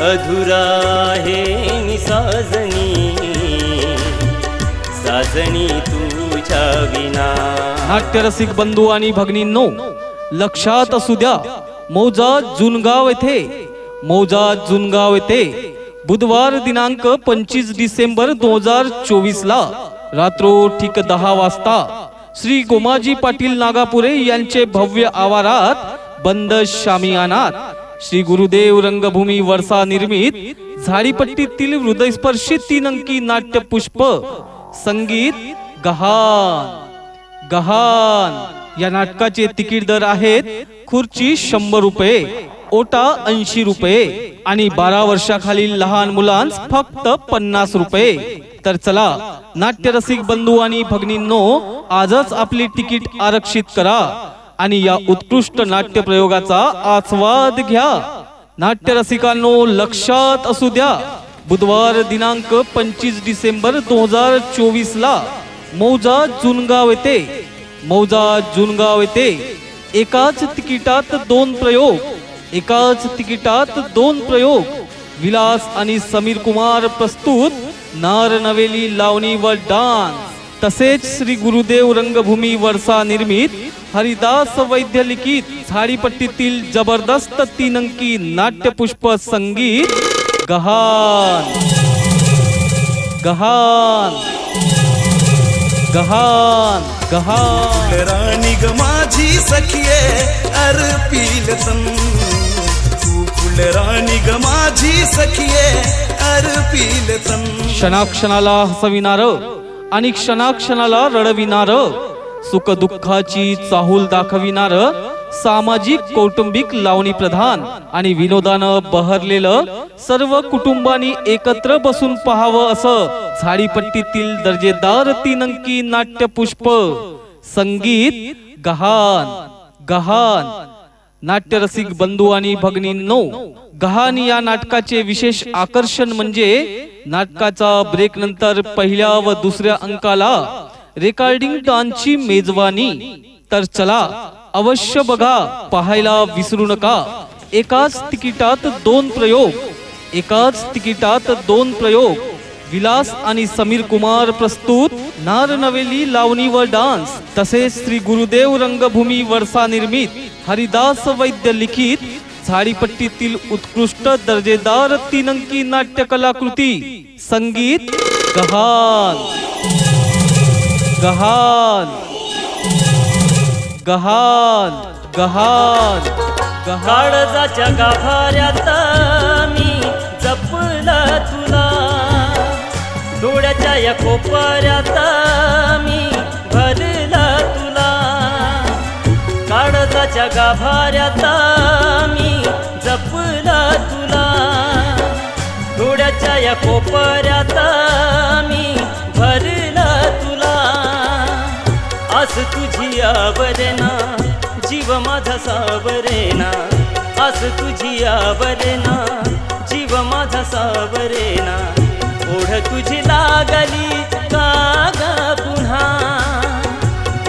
अधुरा आहे निसाजनी साजनी तुझ्या विना। नाट्यरसिक बंधू आणि भगिनींनो, लक्षात असू द्या, मौजात जुनगाव येथे बुधवार दिनांक 25 डिसेंबर 2024 ला रात्रो ठीक 10 वाजता श्री गोमाजी पाटील नागापुरे यांचे भव्य आवारात बंद शामियानात श्री गुरुदेव रंगभूमी वर्षा निर्मित झाडीपट्टीतील हृदयस्पर्शी 3 अंकी नाट्यपुष्प संगीत गहान या नाटकाचे तिकीट दर आहेत खुर्ची 100 रुपये, ओटा 80 रुपये आणि 12 वर्षाखालील लहान मुलांस फक्त 50 रुपये। तर चला नाट्यरसिक बंधू आणि भगिनींनो, आजच आपली तिकीट आरक्षित करा आणि या उत्कृष्ट नाट्य प्रयोगाचा आस्वाद घ्या। नाट्यरसिकांनो, लक्षात असू द्या, बुधवार दिनांक 25 डिसेंबर 2024 ला मौजात जुनगाव येथे एकाच तिकिटात दोन प्रयोग विलास आणि समीर कुमार प्रस्तुत नार नवेली लावणी व डान्स तसेच श्री गुरुदेव रंगभूमी वर्षा निर्मित हरिदास वैद्य लिखित झाडीपट्टीतील जबरदस्त 3 अंकी नाट्यपुष्प संगीत गहान रानी ग माझी सखिये अर्पिलतन, तू फुलराणी ग माझी सखिये अर्पिलतन। क्षणाक्षणाला हसविनार आणि क्षणाक्षणाला रडविनार, सुख दुःखाची चाहूल दाखविनार, सामाजिक कौटुंबिक लावणी प्रधान आणि विनोदानं बहरलेलं सर्व कुटुंबांनी एकत्र बसून पाहावं असं झाडीपट्टीतील दर्जेदार 3 अंकी नाट्यपुष्प संगीत गहान। नाट्यरसिक बंधू आणि भगिनींनो, गहान या नाटकाचे विशेष आकर्षण म्हणजे नाटकाचा ब्रेक नंतर पहिल्या व दुसऱ्या अंकाला रेकॉर्डिंग डान्सची मेजवानी। तर चला अवश्य बघा, पाहायला विसरू नका। एकाच तिकिटात दोन प्रयोग विलास आणि समीर कुमार प्रस्तुत नार नवेली लावणी व डान्स तसेच श्री गुरुदेव रंगभूमी वर्षा निर्मित हरिदास वैद्य लिखित झाडीपट्टीतील उत्कृष्ट दर्जेदार 3 अंकी नाट्य कलाकृती संगीत गहान। काळजाच्या गाभाऱ्यात मी जपला तुला, डोळ्याच्या या कोपऱ्यात मी भरला तुला। काळजाच्या गाभाऱ्यात मी जपला तुला, डोळ्याच्या या कोपऱ्यात मी भरला तुला। आस तुझी आवरेना जीव माझा सावरेना, आस तुझी आवरेना जीव माझा सावरेना। ओढ तुझी लागली कागा पुन्हा,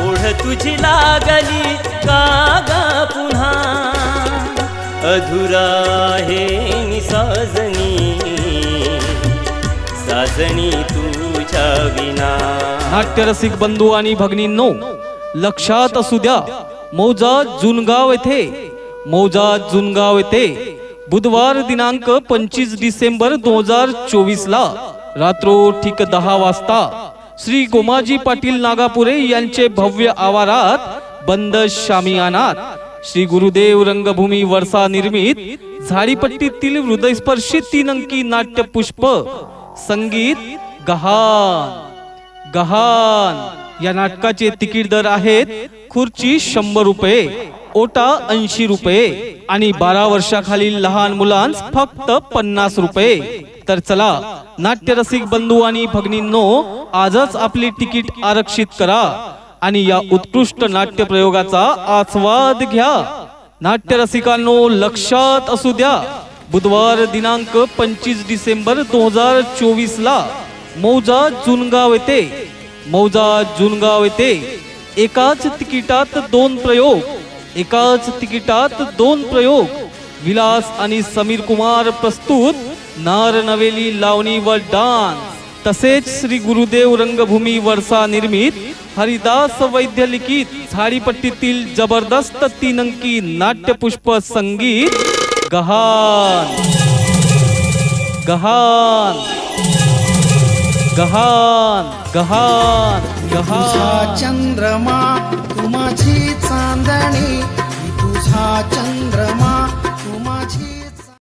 ओढ तुझी लागली कागा पुन्हा। अधुरा आहे निसाजनी साजनी तुझ्या विना। नाट्यरसिक बंधू आणि भगिनींनो, लक्षात असू द्या, मौजात जुनगाव येथे बुधवार दिनांक 25 डिसेंबर 2024 ला रात्रो ठीक 10 वाजता श्री गोमाजी पाटील नागापुरे यांचे भव्य आवारात बंद शामियानात श्री गुरुदेव रंगभूमी वर्षा निर्मित झाडीपट्टीतील हृदयस्पर्शी 3 अंकी नाट्यपुष्प संगीत गहान या नाटकाचे तिकीट दर आहेत खुर्ची 100 रुपये, ओटा 80 रुपये आणि 12 वर्षाखालील लहान मुलांस फक्त 50 रुपये। तर चला नाट्यरसिक बंधू आणि भगिनींनो, आजच आपली तिकीट आरक्षित करा आणि या उत्कृष्ट नाट्य प्रयोगाचा आस्वाद घ्या। नाट्यरसिकांनो, लक्षात असू द्या, बुधवार दिनांक 25 डिसेंबर 2024 ला मौजात जुनगाव येथे एकाच तिकिटात दोन प्रयोग विलास आणि समीर कुमार प्रस्तुत नार नवेली लावणी व डान्स, तसेच श्री गुरुदेव रंगभूमी वर्षा निर्मित हरिदास वैद्य लिखित झाडीपट्टीतील जबरदस्त 3 अंकी नाट्यपुष्प संगीत गहान गहान गहान गहान गहान। चंद्रमा तू माझी चांदणी, तुझा चंद्रमा तू माझी